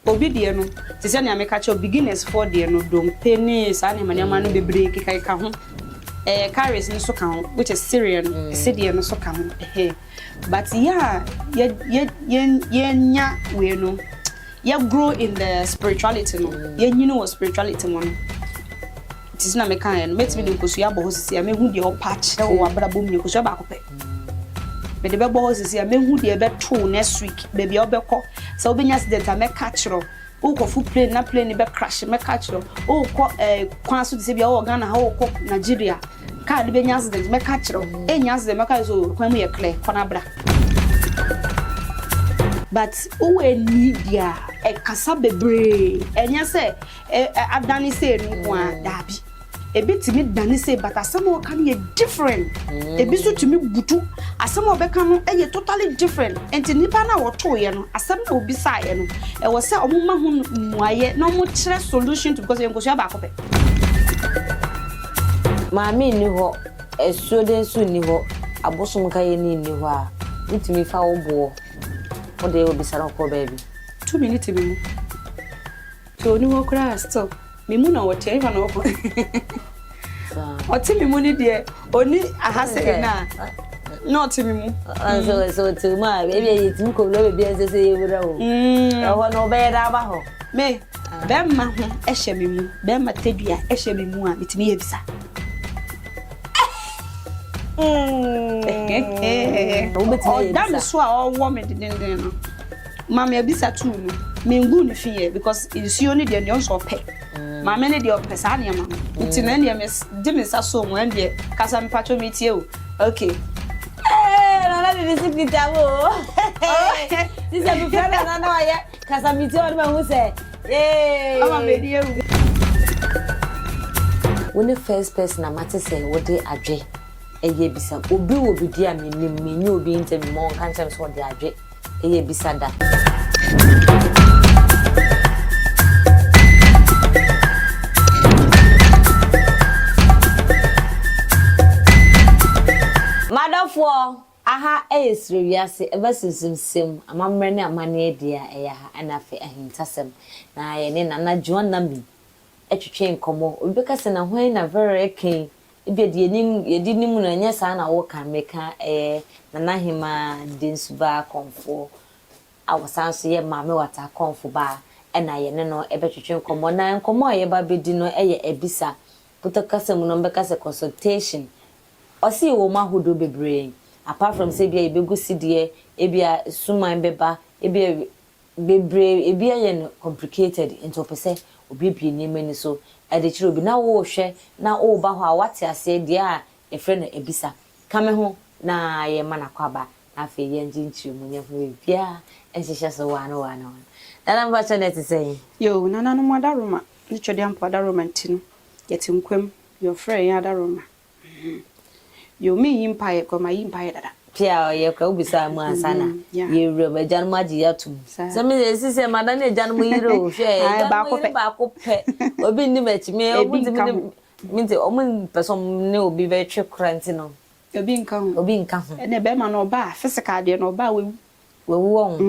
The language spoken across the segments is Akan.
obi de no te se na me ka che beginners for de no dom penny sa na manya ma no bebre kika ka ho carrots no so ka ho which is Syrian sedia no so ka ho but yeah nya we no ya grow in the spirituality no ya nyino was spirituality no it is na me kan no met me de kosu ya bo sisi ya me hu de o patch e wo abra bom ni kosu ba ko pe me de be bo sisi ya me hu de be to next week baby obekọ so obenya accident a me catch ro o ko fu plane na plane be crash me catch ro o ko kwan so de se bia o Ghana ha o ko Nigeria car de benya accident me catch ro enya accident me ka so kwan mu ye clear kona bra but o we need ya e kasa bebre enya se adani se ni kwa dabi ebitimi dani se but asem o kan ye different ebi so timi butu asem o be kan no ye totally different enti nipa na wo to ye no asem na obi sa ye no e wo se omo ma hu muaye na omo kire solution to because ye nkosu ba akope maami ni ho esuo den su ni ho abosom ka ye ni ho a bitimi fa wo bo o de obi sara ko baby 2 minutes bi mu to ni wo kra stop me mu na wo tere fa na wo o ti mi mu ni de oni ahase na no ti mi mu so to ma baby ye ti ko lo baby ese se ye bra ho ho no be da ba ho me be ma ho ehye mi mu be ma tedua ehye mi mu a bitimi ye bisa that is why all women didn't know. Mama bisa tu no. Me ngu ni fie because is you only the so pay. Mama ne the pesa na mama. Nti na ne me de me sa so mo ande kasa me pacho me tie o. Okay. Na na de sikita wo. This is before na na ya kasa me tie o me hu say. Mama me die o. When the first person amate say what dey adwe eye bisa obi wo bi dia me nyi obi ntem mo kan ntem so dey adwe eye bisa da madafo aha esre wiase eba sinsimsim amamre ne amane dia eya ha anafe ahintasem na ye ne nana Joanna mi etwetwe nkomo obi ka se na hwan na very ken ebe de yedinim na nya sa na wo kan meka nana hima densuba konfo awasanso ye maame wata konfo ba na ye ne no ebe twetwe nkomo na nkomo ye ba bedi no eye ebisa putakasem no mbeka se consultation osi wo mahodo bebre apart from say bia ebegu sidie ebia suman beba ebia bebre ebia ye no complicated into pese obi bie ni so ade chiro bi na wo hwe na wo ba ho a wate ase de a efre na ebisa kame ho na ye mana kwaba na fe ye njinchi mu nya ho bia enhihye so wana nana mba chane say yo nana no madaroma ni chode ampa daroma ntino yeti nkwem your friend ya daroma yo mi yimpa ye ko ma yimpa ye dada pia ye ka ubisa mu asana ye rebe jan maji yatum so me se madan e jan mu yiro hwe ba ko pe obi ni mechi me obi minti omun person ne obi be twe kranti no obi nka ho ene be ma no ba physical de no ba we won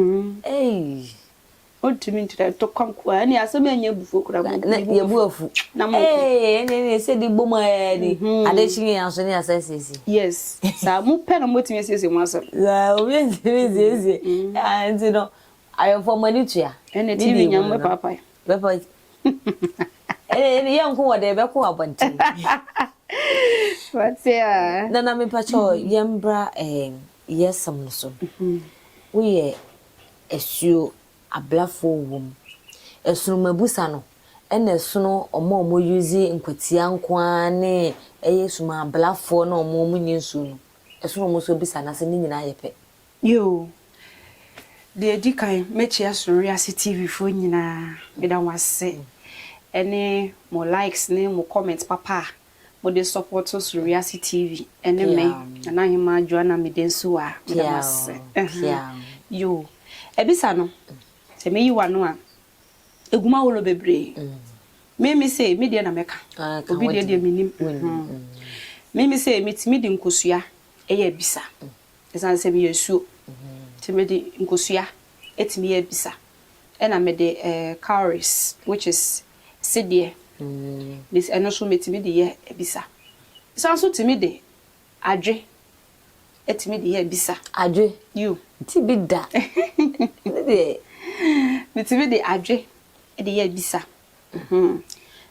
ultimate ntira to konko ani asem anya bufo kura na ye buafu na mo ne se di boma ni ade chinye yanso ni asesesi yes sa mu pe na motimi asese mu asem obi ntimi anti no ayo for money to ya ene tv nyam papa ye nko wode be ko abonti what's ya na me pacho yembra yesam no so we esuo ablafo wom esunu mabusa no ene esunu omo use nkwatia nkwa ne eyesuma ablafo na omo nyinsu no esunu mo so bisa na se ni nyina yepe yo de dikai mechi asuri asi tv fo nyina bida wase ene mo likes ne mo comments papa mo de support asuri asi tv ene me na hima Joanna me densu a bida wase yo ebisa no se me yiwa no a eguma wolo bebre me say me de na meka obi de minim me say me de nkosua eye bisa esan se me yesuo te me de nkosua etimi ye bisa ena me de cowries which is sidie this eno so metimi de ye ebisa so so timi de adwe etimi de ye ebisa adwe you ti bi da de metimi de adwe de ye ebisa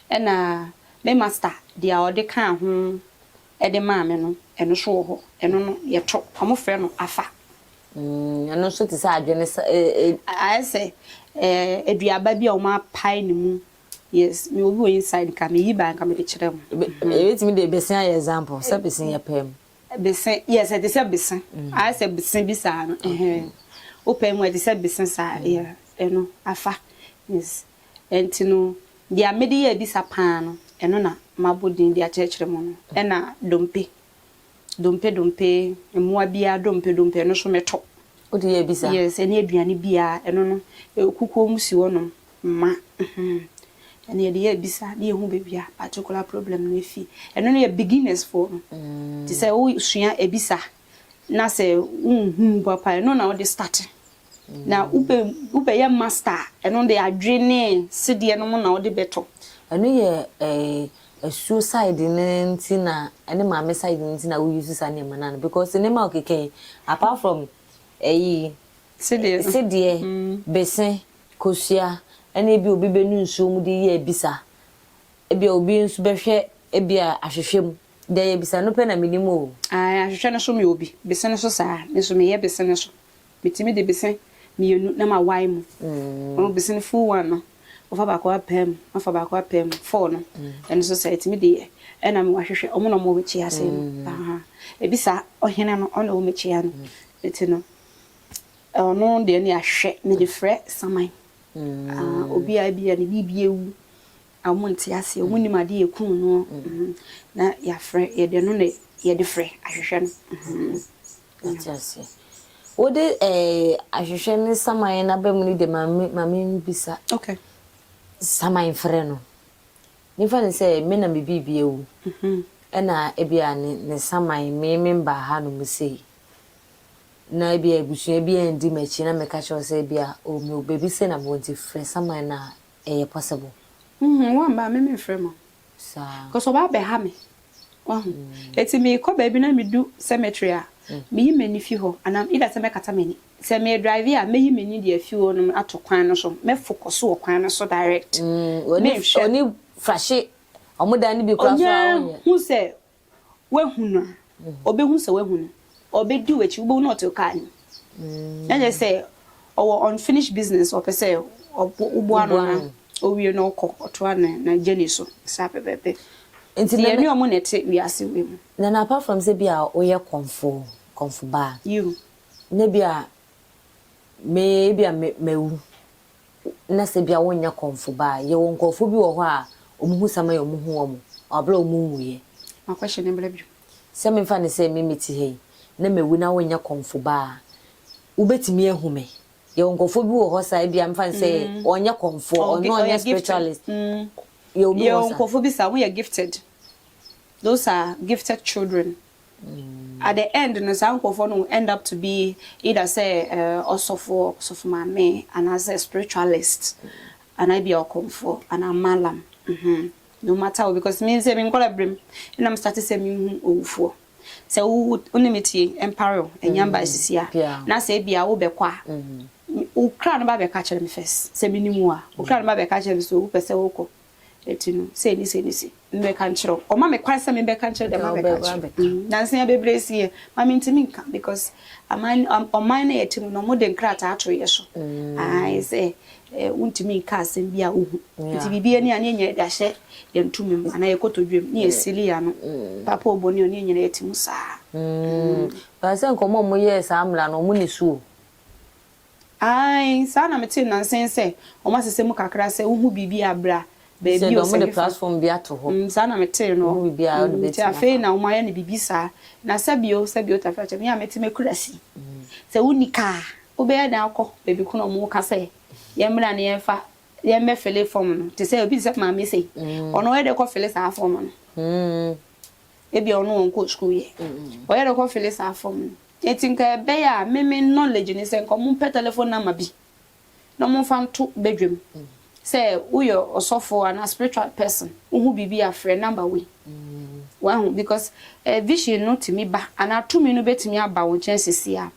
ena me master dia ode kan ho ede maame no eno so ho eno no ye to amofre no afa eno so ti sa adwe ne I say eduaba bi o ma pai ni mu yes me obi o inside ka me yiba ka me de kire mu ebetimi de besen ya example se besen ya pem besen yes it is besen I say besen bi sa no o pem we it is besen sa yeah eno afa yes entino dia me de ya bi sa pan no eno na mabodin dia kire mu no ena dompe emua bia dompe no so meto o de ya bi sa yes eni aduane bia eno no kukuo mu si wono ma eni de ya bi sa de hu bebia particular problem no fi eno no ya beginners for ti say o sua ebisa na say papa eno na o de start na ube ya master eno de adwene sidie no na o de beto eno ye suicide ntina ene maame side ntina we use sa name na because name okeke apart from sidie besen kosia ene bi obi benu nso mu de ye bisa ebi obi nso behwe ebi ahwehwem de ye bisa no pe na minimo ahwehwe no so me obi besen no so sa me so me ye besen no so bitimi de besen mienu na ma wai mu o besen full one no ofa ba ko apem ofa ba ko apem 4 no and society me de e na me wahwehwe omo no mo wechi ase ebisa ohene no ona o mechi ya no etino ono de ni ahwe me de frɛ saman obi a bia ne bibie wu amonte ase omuni made ekun no na ya frɛ ye de no ne ye de frɛ ahwehwe no atiase wode ahwehwe ne saman na bamu ni de mame bisa okay saman frɛ no nifa ne sɛ me na me bibie wu ɛna ebia ne saman me mba ha no musei na ebia ebusu ebia ndi machi na me ka cho sɛ ebia o me obebi sɛ na mo nti frɛ saman na ɛyɛ possible wan ba me frɛ mo sa ko so ba be ha me eti me ko ba bi na me du cemetery a me yi mani fi ho anam ida sɛ me kata mani sɛ me drive a me yi mani de afi ho no ato kwan no so me focus wo kwan no so direct oni frashe omoda ni bi kura so awon hu sɛ wahu no obe hu sɛ wahu no obe di wechi ubo not kan na je say our unfinished business or per se ubo ano owie no ko oto na jeni so sa pepepe enti na ni omo nete wi ase we mu na apart from say bia oye konfo ba you na bia mewu na se bia wonya konfo ba ye won konfo bi wo ho a omuhu sama ye omuhu omo abla omuhu ye ma question embele bi se me fa ne se me meti hei na mewu na wonya konfo ba ubetimi ehume ye won konfo bi wo ho sa bia me fa ne se onya konfo onya spiritualist ye obi wo sa konfo bi sa we are gifted, those are gifted children. At the end, no some will end up to be either say also for me and as a spiritualist, and I be a comfort and a malam. No matter what, because me say me gotta bring, and I'm starting saying me for. So unimiti emperor and yamba is here. Na say be a be kwa. U crown ba be catch me first. Say minimum. U crown ba be catch me so pese oko. Etino say ni me kan chiro o ma me kwasa me be kan chiro dem be catch na say be bresi ma me ntimi nka because aman o man na yetimo no mo de nkrata ato ye so I say untimi nka asem bia ohu nti bibia ni anye nya da hye ye ntumi ana ye kotodwem ni esili ya no papa oboni oni nya yetimo saa ba se nkomo mo ye saa amla no mo ni suo ai saa na me tin na sense o ma sese mu kakra se uhu bibia abra baby o se the platform bi ato ho sana mete no bibi a do beti afi na umaye ne bibi sa na sabio tafa che me amete mekurasi se unika obeya na akọ baby kuno mu ka se ye mra ne yefa ye mefele form no te se obi se ma me se ono we de ko fele sa form no ebi ono won ko school ye o ye de ko fele sa form no etinka be ya meme knowledge ni se nko mu pe telephone number bi na mo fa nto bedwam say uyo osofo and a spiritual person who bibi a friend number we wow because vision no to me ba and to me no betimi aba won chances ya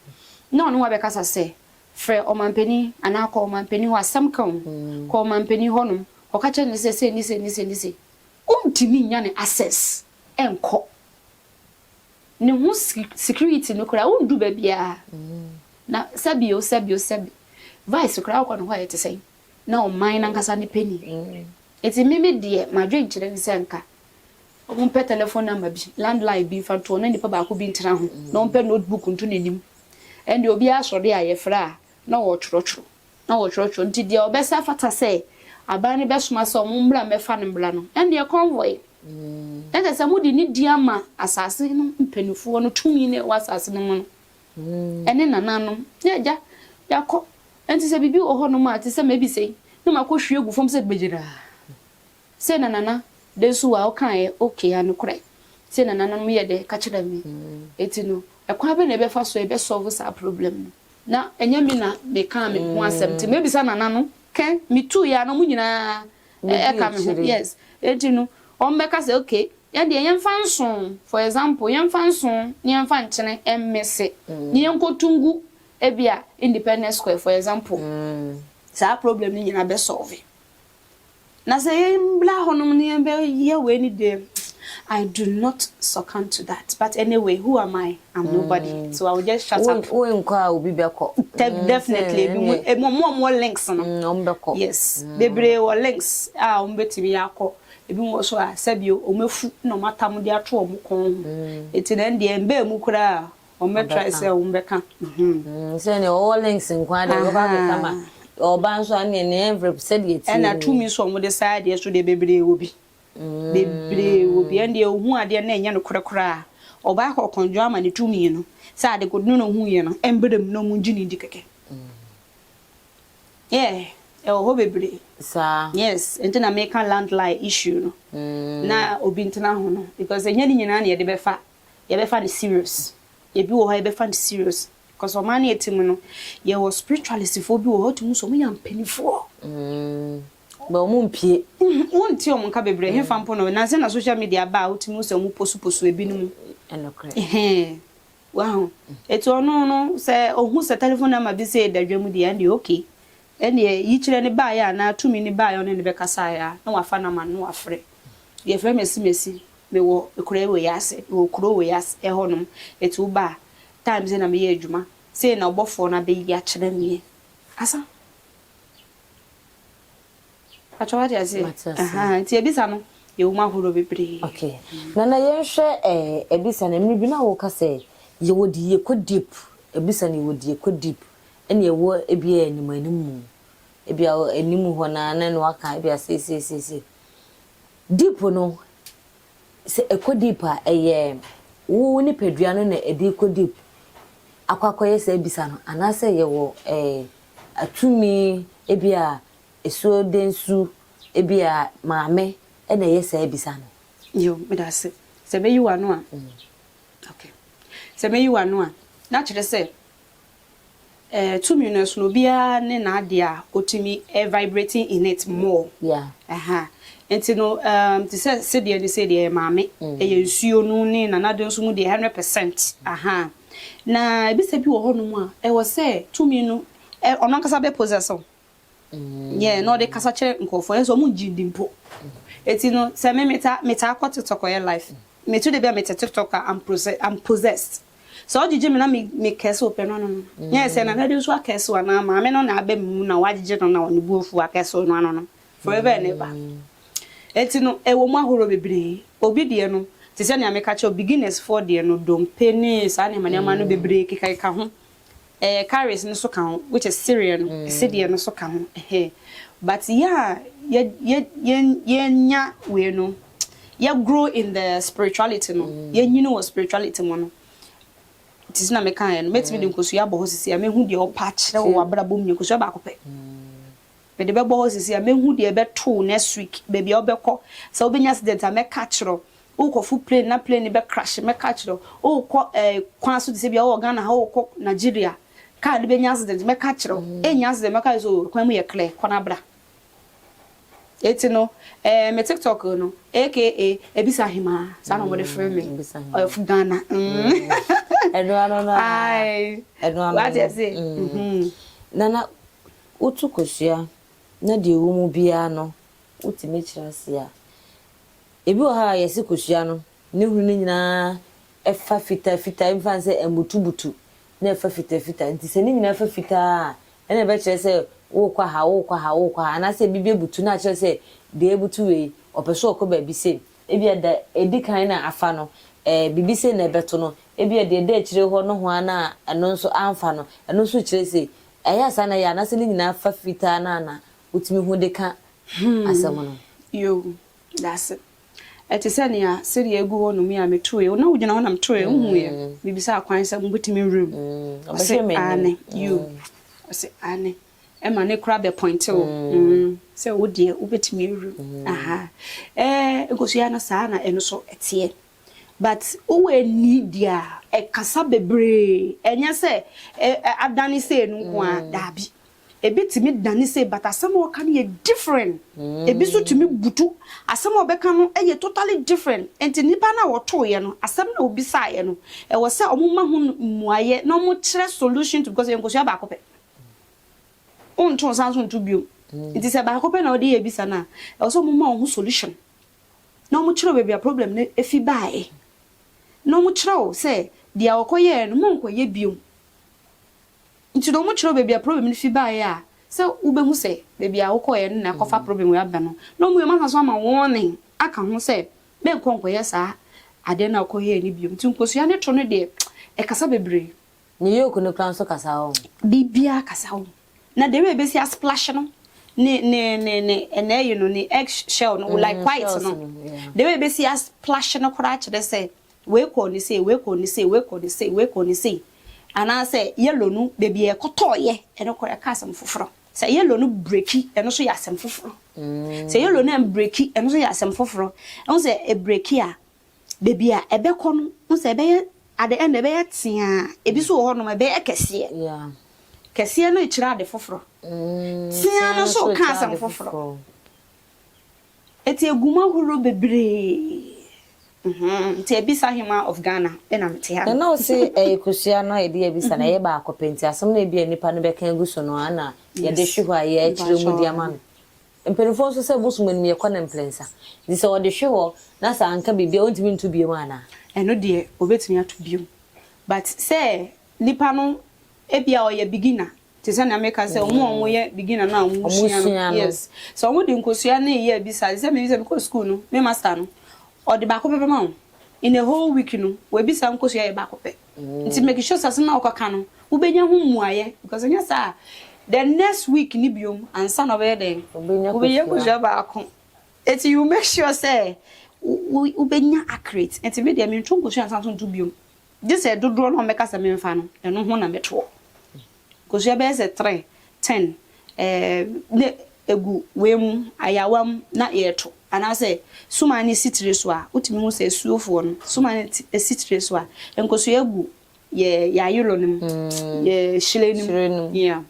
no no wa be kasa say frɛ omampani ana akɔ omampani ho asɛm ka ho kɔ omampani honum ɔka kyɛ ne sɛ ni untimi nya ne access enko ne ho security no kura undu ba bia na sabio vice kura akɔ no ho ayete sɛ na o man na nkasa ne pani eti mimi de madwe nkyerɛ ne sɛ nka o pɛ telephone number bi landline bi fa to na nipa ba ko bi ntira ho na o pɛ notebook nto n'anim ɛnde obi asɔre a yɛfra na wo chorotro nti dia obesa fata say abane besoma so mumbra mefa ne mbra no ende e convoy ende se mudi ni dia ma asase no mpanifo no tumi ne wasase no no ene nananom ya yakọ enti se bibi oho no ma ti se mebi sei no makohwe egu fom se bejira se nanana desu wa okan okay anu krai se nananom ye de ka kira mi eti no ekwa be na be fa so e be solve sa problem no na enyami na me kan me ho asem ti maybe sa nana no ken me tu ya no munyina ka me ho yes enti no on be ka say okay ya de yemfa nson for example yemfa nson ni yemfa nkyene emmese ni yenkotungu ebia independent square for example sa problem ni nyina be solve na say mbla honom ni embe ye we ni de I do not succumb to that. But anyway, who am I? I'm nobody. So I will just shut up. Definitely. More links. Yes. Bebre or links. Umbeti mi yako. Ebi mo so a sabio omefu no mata mo de ato omo kon. Eti na ndi embe mu kura o me try say umbeka. Say ne all links nkwa de go ba kama. Oba nso ane ne envelope said yeti. And na tumi so mo de side so de bebre obi. Bebre obi ande ohu ade na enya no korakora oba akokonjo ama ne tumi no sa ade ko no hu ye no embedem no mu ngini ndi keke ho bebre sa yes enti na make landline issue no na obi ntena ho no because enya ni nyina na ye de befa the serious ye bi wo ha ye befa the serious because o man etim no ye was spiritualist for bi wo ho tumu so mu ya mpanifo ba omumpie wonti omunka bebre he fampo no na se na social media ba utimi so mu posu ebinum enokre wow eto ono no se ohun se telephone number bi se dadwam di and okay ene yi kire ne ba ya na tumi ne ba ya ono ne be kasa ya na wafa na ma no afre ye frɛ mesi me wo ekure we yase wo kuro we yase honom eto ba times na me ye adwuma se na obofo na be yi a kire me asa Achawati azi. Ti ebisa no ye uma horo bebre. Okay. Nana yenhwe ebisa na mribi na wo ka say ye wodi ye ko deep. Ebisa ni wodi ye ko deep. Ene ye wo ebia animanimu. Ebia animu ho na no aka ebia se. Deep no se eko deep a wo ni pedua no na edi ko deep. Akwakoye se ebisa no anase ye wo atumi ebia eso densu ebia maame na yesa ebisa no yo medase se be you anu a okay se be you anu a na kire se tumi no so no bia ne na ade a otumi vibrating in it more enti no ti se de ni se de maame nsuo no ne na na de nso mu de 100% na ebisa bi wo ho no mu a wo se tumi no ono kasa be possess no de kasa chere nkofo enso mu jindimpo eti no se me meta akọ TikTok your life me to de be meta TikTok I'm possessed so ojije me na me kese open no yes na na de so akese wa na ma me no na abem mu na wajije no na oni buofu akese no forever and ever eti no ewo mu ahoro bebre obi de no ti se na me ka che beginners for de no dompe ni sa na ma no bebre kika ho carries no so kan which is Syrian Syrian no so kan but yeah nya we no ya grow in the spirituality no you know what spirituality no it is na me kan no met me de nkosu ya bo hosisi ya me hu de o patch na wo abra bom nkosu ba akopɛ me de be bo hosisi ya me hu de be to next week baby obekɔ so obenya accident a me catch ro o ko fu plane na plane be crash me catch ro o ko kwan so de se bia o Ghana ha o ko Nigeria car be accident me catch ro accident me ka so kwan mu ye clear kwana bra eti no me TikTok no aka ebisa hima sa no mo de frame me of Ghana no ai what you say nana utu kosia na de wo mu bia no utime kirase a ebi o ha yesi kosia no ne hunu nyina efa fita mfa se emutubutu na efa fita nti se ne nyina efa fita ene be kire se wo kwa ha na se bibie butu na kire se de butu we opeso okoba bi se ebi da edikan na afa no bibi se na beto no ebi de kire ho no ho ana eno nso amfa no eno nso kire se eya sana ya na se ne nyina efa fita na utimi hu de ka asemo no yo that's it eti sene ya seri egu ho no mi ametoe na wugina ho na metoe hu ye bibisa akwan se mbutimi room ane you ase ane e ma ne kra be point o se wo de ubetimi room aha egosia na saa na eno so etie but uwe ni dia e kasa bebre enye se adani se nu kwa dabi ebi timi dani se but asem o kan ye different ebi so timi butu asem o beka no ye totally different enti nipa na wo to ye no asem na obi sa ye no e wo se omuma hu muaye na mo kire solution to because yenkosia ba kope on to sanso ntu bio enti se ba kope na odi ye bisa na e wo se omuma hu solution na mo kire be problem na efi bae na mo kire o se dia okoye no mo nkoye bio nti do mo chiro baby a problem ni fi ba ya so ube hu se baby a wokoye na kofa problem we aba no no mu ma so ama warning aka hu se be nkonkoye sa ade na wokoye ni biom nti nkosua ne to no de e kasa bebre ni yoku no kran so kasa ho bibia kasa ho na de we be si a splash no ne you know ni egg shell no like white no de we be si a splash no kora che de say we ko ni say ana say yellow no baby e kotoye eno ko ka asem foforo say yellow no breaki eno so ya asem foforo say yellow no breaki eno so ya asem foforo eno say e breaki a baby a ebe ko no say be at the end ebe tia ebi so ho no ebe ekese kese no ikira de foforo tia no so ka asem foforo eti eguma horo bebre nti ebisa hima of Ghana na mte ha na o se ekosia no edi ebisa na ye ba akopenti asem na ebi enipa no beka guso no ana ye de hwe ha ye akire mu diama no empenfo so se bosumu ni ye kwana mplensa di se wo de hwe ho na sa anka bibia ontimi ntu biem ana eno de obetumi atu biem but se nipa no ebia o ye beginner ti se na meka se omo ye beginner na omo no yes so omo de nkosua na ye ebisa se me bisa because school no me master no or the back of a in a whole week, we be some cause you back of it. To make sure as now cano, who be your home because in your sir, the next week Nibium and son of Eden, who be your back. It's you make sure say, we be accurate and to be the mean true something to be. This said, do draw on make us a main fan and no one at all. Because your best at 3, 10, egu wem ayawam na yeto ana say suma ni sitire so a utimi hu say suofo no suma ni sitire so a enkoso egu ye ya yelo nim ye shilenim yeah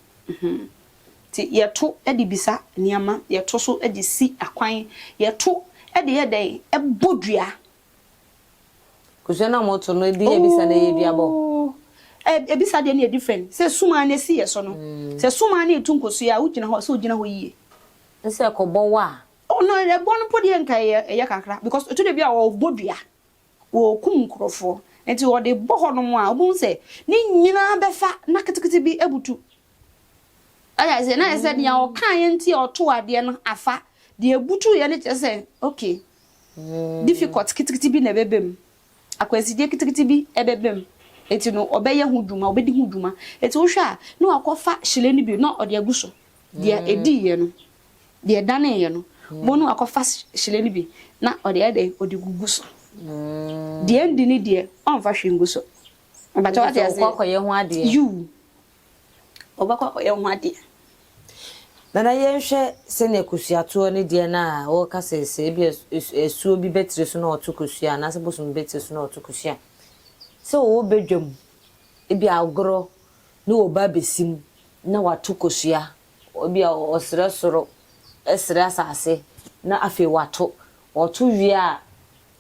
ti yeto edi bisa niama yeto so edi si akwan yeto edi yeden ebodua kuzo na moto no edi ebisa na ye biabo ebisa de na different say suma ni si yeso no say suma ni etu nkoso ya ugina ho so ugina ho yie nse akobo wa oh no e bon podi enka ye kakra because to de bia wo bodua wo kum krofo enti wo de boho no mu a obun se ni nyina befa na ketekete bi ebutu aya se na se dia o kan ye nti o to ade no afa de ebutu ye ne se okay difficult ketekete bi na bebem akwasi de ketekete bi ebebem enti no obeye huduma obedi huduma enti wo hwa na akofa hyele ni bi na ode aguso de edi ye no de dane ye no bonu akofa hyele ni bi na ode ade ode guguso de ndi ni de on fa hwenguso abato ate ase kwakoye ho ade you obakwakoye ho ade na ye hwe se na kusuato ni de na wo ka se bi esuo bi betire so na otukusua na se bosum betire so na otukusua se wo bedwam e bi agoro no oba besim na watu kosua obi a osere soro esere asase na afi watu otu wi a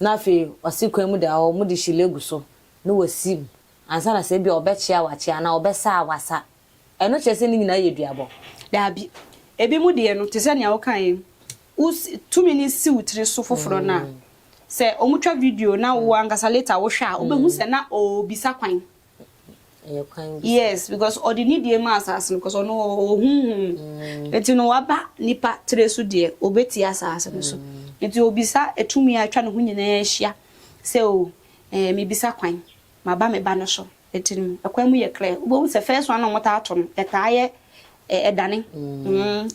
na afi osikwan mu da ho mu de shilegu so na wasim ansa na se bi obechia wachia na obesa awasa eno chese ni nyina yeduabo dabi ebi mu de no te se nia wo kan tumi ni si utire so foforo na se omutwa video na wo angasa later wo hwa obehu se na obisa kwan yes because ordinary dey asase because ono enti no waba nipa tire so de obeti asase no so enti obisa etumi atwa ne ho nyina hia se o me bisa kwan maba me ba no so enti akwan mu ye clear obo se first one no mota ato no etaaye edane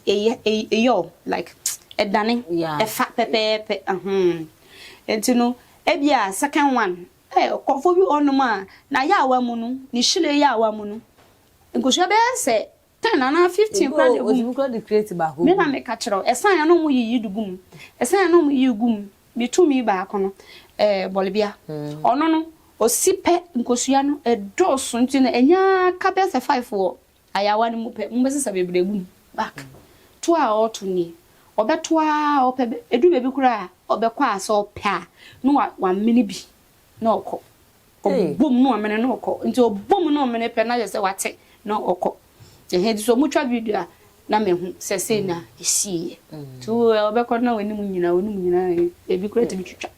eyo like edane efa pepe enti no ebia second one kofo bi onuma na ya awamu no ni shile ya awamu no nkosua be se 10 na 15 kwa de gum ko de create ba ho me na me ka kiro esan ya no mu yi dugum esan ya no mu yi gum mi tumi ba ko no bolibia ono no osipe nkosua no edoso nti na enya ka be se 5 wo ayawa ni mu pe mu be se bebre gum back to a oto ni obeto a ope edu bebi kura obekwa asa opa no wa mini bi na okọ obom no amene na okọ nti obom no amene pe na je se wate na okọ je he di so mutwa video na mehu se se na esi to obekọ na wani mu nyina ebi kura te bitwitwa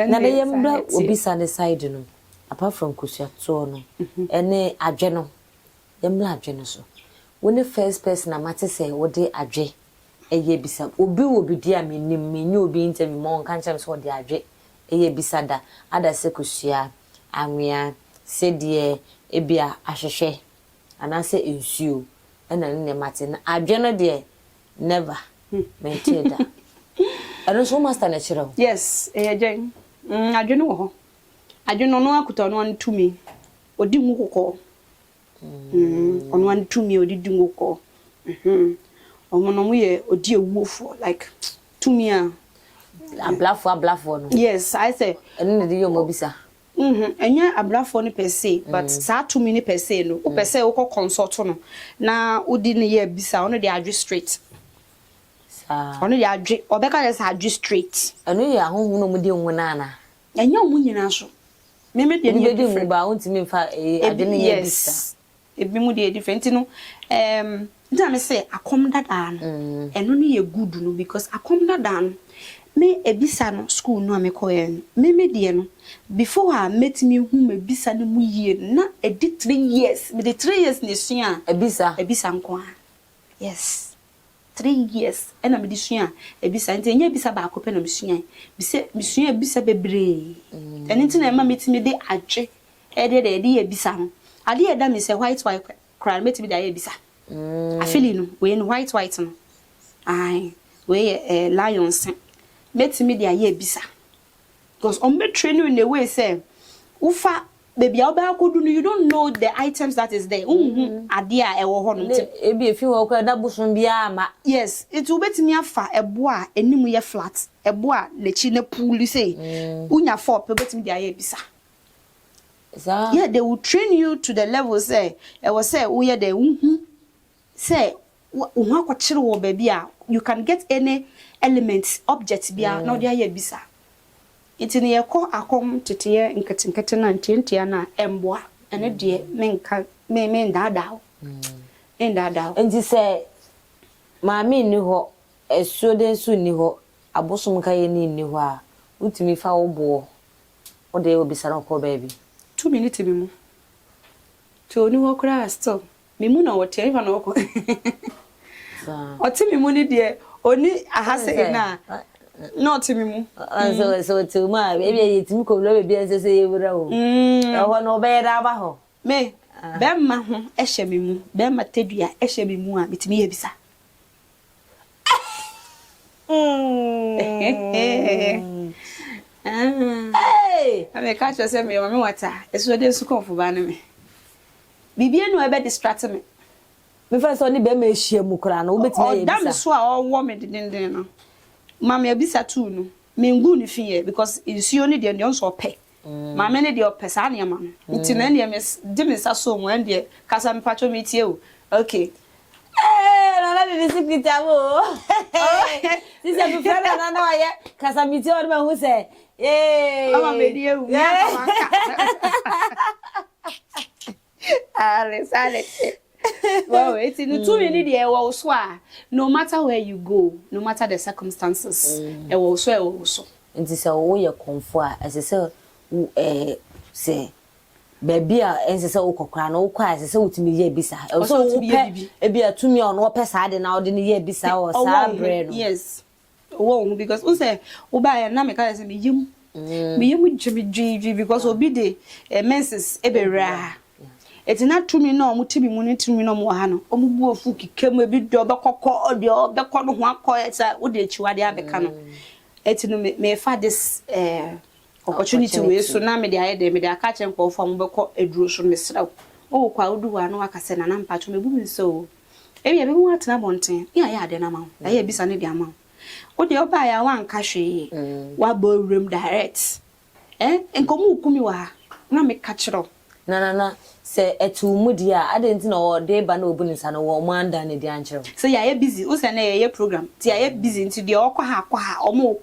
na be yembra obisa ne side no apart from kusuato no ene adwe no yembra adwe no so when first person amate say wo de adwe eye bisa obi di a menyu obi interview mo nka nche so de adwe eye bisa da ada se kusua anwea se de ebia ahwehwe anase ensuo ena ne mate na adwe no de never maintain da ero so master na chiro yes jen adwe no ho adwe no no akuta no antumi odi ngu kokọ ono antumi odi dingu kokọ omono mu ye odi ewufo like tumi a ablafo no yes I say eno de yo mobisa enya ablafo ni per se but sa tumi ni per se no o per se o ko consult no na odi ne ye bisa ono de adwe straight sa ono de adwe obeka de sa adwe straight eno ye ahohu no mu de nwuna na enya mu nyina so me de ni de mu ba ontimi mfa adwe ne ye bisa ebi mu de different no nta me say akom dada no eno no ye good no because akom dada no me ebisa no school no amekoye me de no before I met me hu me bisa no mu yie na edi 3 years me de 3 years ne sua ebisa nko yes 3 years ena me de sua ebisa nti enya ebisa ba akopɛ na me sua me sua ebisa bebre eni nti na ma metimi de adwe de ebisa no ade e da me say white cry metimi de ebisa afili no we no white no ai we lions metimi de ebisa because on me train you in a way say ufa baby oba akodu no you don't know the items that is there ade a ewo ho no ebi efi wo kwa da busun bia ma yes it will betimi afa ebo a enimu ye flat ebo a lechi na pool say unya for betimi de ebisa yeah they will train you to the level say e was say we the say wo akwachire wo baby a you can get any elements object bia na dia ebisa itini yeko akom tete nkete na ntientia na emboa ene de menka me ndada ndada enti se maami ni ho esuo de nsu ni ho abosom ka ye ni ho a utimi fa wo bo o de obisa na ko baby 2 minutes bi mu to ni ho kra still me mu na wote ifa na woko oti me mu ni de oni ahase na not me mu so to ma baby yetimi ko lo baby ense se yewura o ho no be da ba ho me be ma ho ehye me mu be ma tedua ehye me mu a bitimi yebisa ame ka cho se me ma me wata eso de su konfo ba na me bibie no e be distract me me fa so ni be ma ehia mu kra na wo betimi yebisa o dam so a owo me dindin no mama ebisa tu no mengu ni fiye because insuo ni de nso pe maame ne de opesa ne ma no nti na ne me de me sa so mo ende kasa me pacho me tie o okay Nana de secret amo. This is a friend Nana ya kasa me tie o me hu say Mama me die u Ale Wow, it's in 2 minutes there was no matter where you go, no matter the circumstances, it will so. It is a way of comfort, as I say, baby, and say, oh, cocran, oh, quiet, as I to me, ye bisa. Also, to be a 2 million or pesad and out in the year bisa or bread. Yes. Oh, because we say, oh, buy a Namika as me, you would Jimmy because obede a menses ebera. It's not to me no mutibi muni to me no mohano. Omubu ofuki kemu ebi do bekoko odi o beko no ho akoyeta wo de chiwade abeka no. Eti no me fa this opportunity we so na me de aye de me de aka che nko fo mbeko eduro so me sra. O kwa odu wa no aka se na mpacho me bu mi so. Ebi ebe mu atena bonten. Ya ade na ma. Da ya bisa ne de ama. O de oba ya wan ka hwe. Wa bo room direct. Enkomu ukumi wa na me ka chiro. Na say etu mudia adenti na o de ba na obunisa no wo manda ne de anchero so ya busy o say na ye program ti ya busy nti de okwa ha omo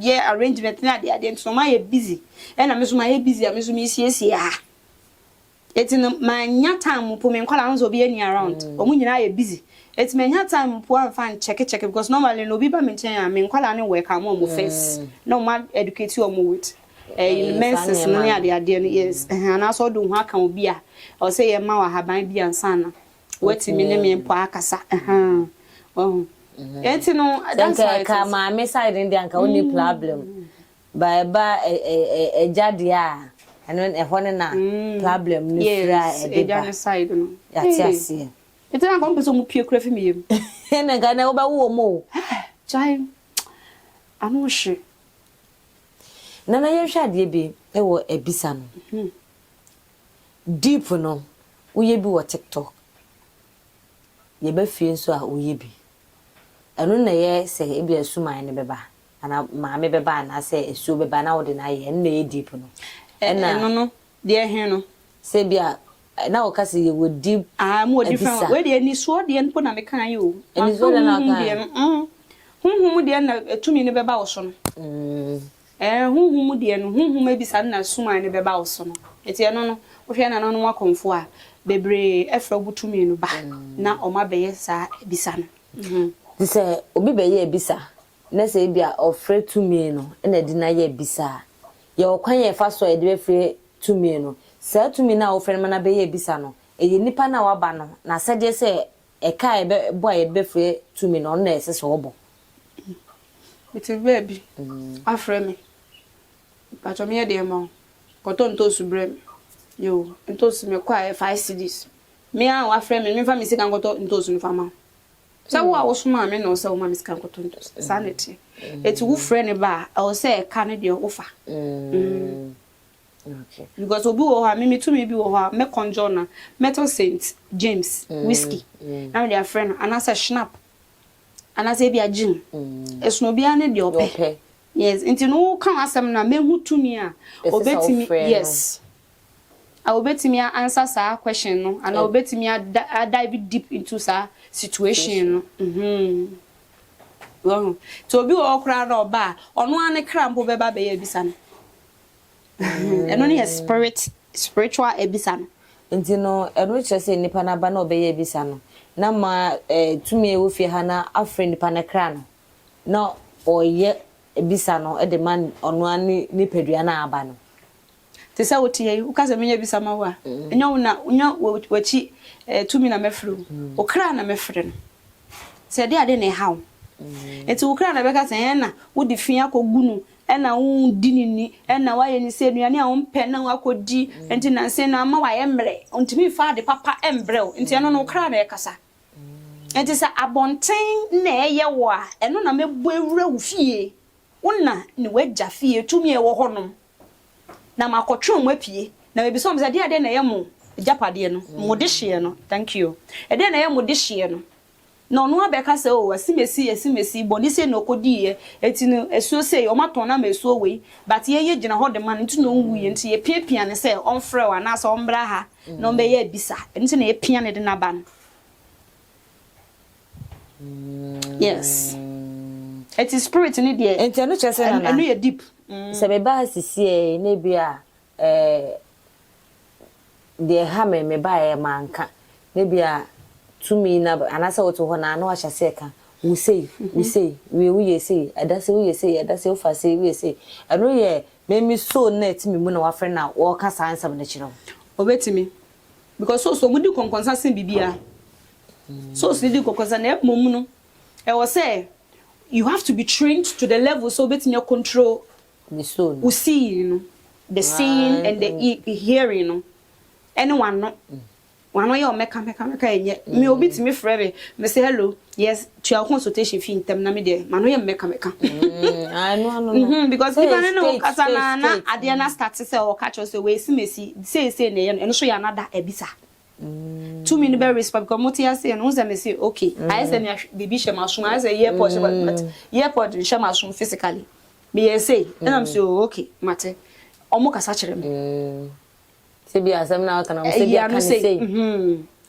ye arrangement na de adenti no ma ye busy e na me so ma ye busy a me so me siesie ha eti no ma nya time po me nkwala nzo bi ani around omo nyina ye busy eti me nya time po am fan check because normally no bi ba me nchen a me nkwala ne work am omo first no ma educate you omo with menses no ne ade no yes na so do ho aka obi a o say ye ma wa haban bi ansa na wati mi ne me mpo akasa eti no that's why ka ma me side ndi anka only problem ba ejade a eno e ho ne na problem ni fra e ejade side no ya ti ase eti na ko mpeso mu pie kura fi mi yem ene ga na wo ba wo mo chai anu hye Nana ye hwade bi e wo ebisa no deep no uye bi wo TikTok ye ba fie nso a uye bi eno na ye se e bi asuma ne beba ana maame beba na se esu beba na wo de na ye na ye deep no eno no de he no se bia na wo kase ye wo deep mo different we de ni so de npo na me kan yo eni so de na kan hunhum de na etumi ne beba wo so no hunhum de no hunhum ebisa na suma ne beba wo so no eti eno no wo hwe na no wakonfo a bebre efra butumi no ba na oma beye sa ebisa no dise obi beye ebisa na se bia ofre tumi no na di na ye ebisa ye okwan ye fa so e de free tumi no sa tumi na ofre na beye ebisa no eye nipa na waba no na se de se e kai be boy e be free tumi no na ese so obo iti baby afre me pacho me de mo koto nto su bre yo nto su me kwa 5 cedis me a wa frɛ me fa me sika nkoto ntosu no fa ma sɛ wo a wo soma me no sɛ wo ma me sika nkoto ntosu sanity eti wo frɛ ne ba a wo sɛ ka ne de wo fa okay because obi wo ha me to me bi wo ha me conjure na metal saint James whiskey na me dia frɛ no anasa schnapp anasa bi a gin esno bia ne de opɛ yes nti no kan asɛm na mehu tumi a obetimi yes I will bet me answer sa question no and I will bet me dive deep into sa situation no well to be all crowd or ba ono ane krampo beba be ebisa no eno ne spiritual ebisa no nti no eno che se nipa na ba na obeye ebisa no na ma tumi ewo fie ha na afre nipa na kra no na oye ebisa no e de man ono ane nipadua na aba no tesa wotie ukaze menye bisa ma wa enya unya wachi tumi na mefro okra na mefre no se de ade ne hawo eti okra na beka se na wodi fin akogunu ena wo dinini ena waye ni se nuane a wo mpe na wakodi enti na se na ma waye mre ontimi fa de papa embrel enti eno no okra na ekasa enti se abonten na eye wo a eno na mebu ewura wo fie wona ni wagya fie tumi e wo honom na makotwe mo apie na me bi so mza de na ye mo japade no mo de hye no thank you e de na ye mo de hye no no no abeka say o asimesi boni say no kodi ye eti no esuo say o maton na mesuo we but ye gina ho de man nti no nwuye nti ye piapia ne say on frɛ wa na so ombra ha no be ye bisa nti na ye pia ne de na ba no yes it is spirit ni de enti no chese na anu ye deep se be ba sisi na bia de ha me ba e manka na bia tumi na anasa woto ho na no ahya se ka we say we say say adase we say adase ofa say we say anu ye me so net me mu na wa friend na wo ka san sam na chiro obetimi because so mudi konkonsa sin bibia so di konkonsa na mom no e was say you have to be trained to the level so betimi control the soul we see you know the seeing and the hearing you know anyone no one way or meka enye me obitimi frere me say hello yes to your consultation fee intem na me de mano ye meka I know because people no kasa na ade na start say o catch us we simesi say na ye no so ya nada ebisa 2 minutes be respect because motia say no say me say okay I say me bibi she masun I say airport but airport she masun physically me say and I'm say okay mate omo kasa kire me se bi asem na aka na mo se bi aka say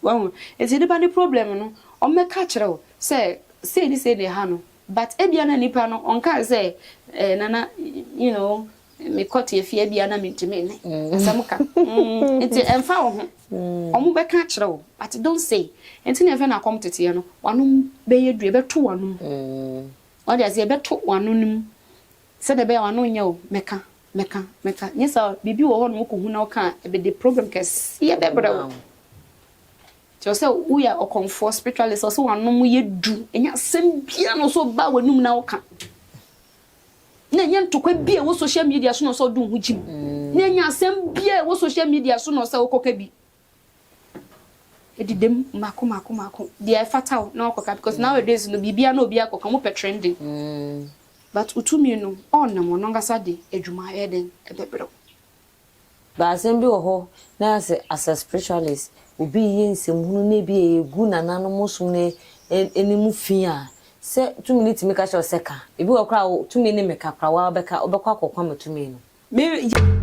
wow it's the problem no o me ka kire o say ni say dey ha no but e bia na nipa no on ka say nana you know me cut e fie bia na me ntime ne asem ka enti emfa wo ho o mo be ka kire o but don't say enti na efe na come tete no wanu be yedue be to wanu o dey say be to wanu nim se de be wanu nya o meka nyesa bibi wo ho no ko hu na o ka e be the program kes ye be bra so say we are comfort spiritualist so wanu mu yedu enya sem bia no so ba wanum na o ka na nya ntokwa bia wo social media so no so do hu jim na nya sem bia wo social media so no so okoka bi edidem mako they fatal na okoka because nowadays no bibia na obi akoka mo pe trending but utumi no on na mo ngasa de adwuma eden ebebrew ba asem bi wo ho na as a spiritualist obi yensem hunu na bi egu nanano musum ne enimu fi a se 2 minutes me ka sha oseka ebi wo kra 2 minutes me ka kra wa obekwa akokwa ma 2 minutes me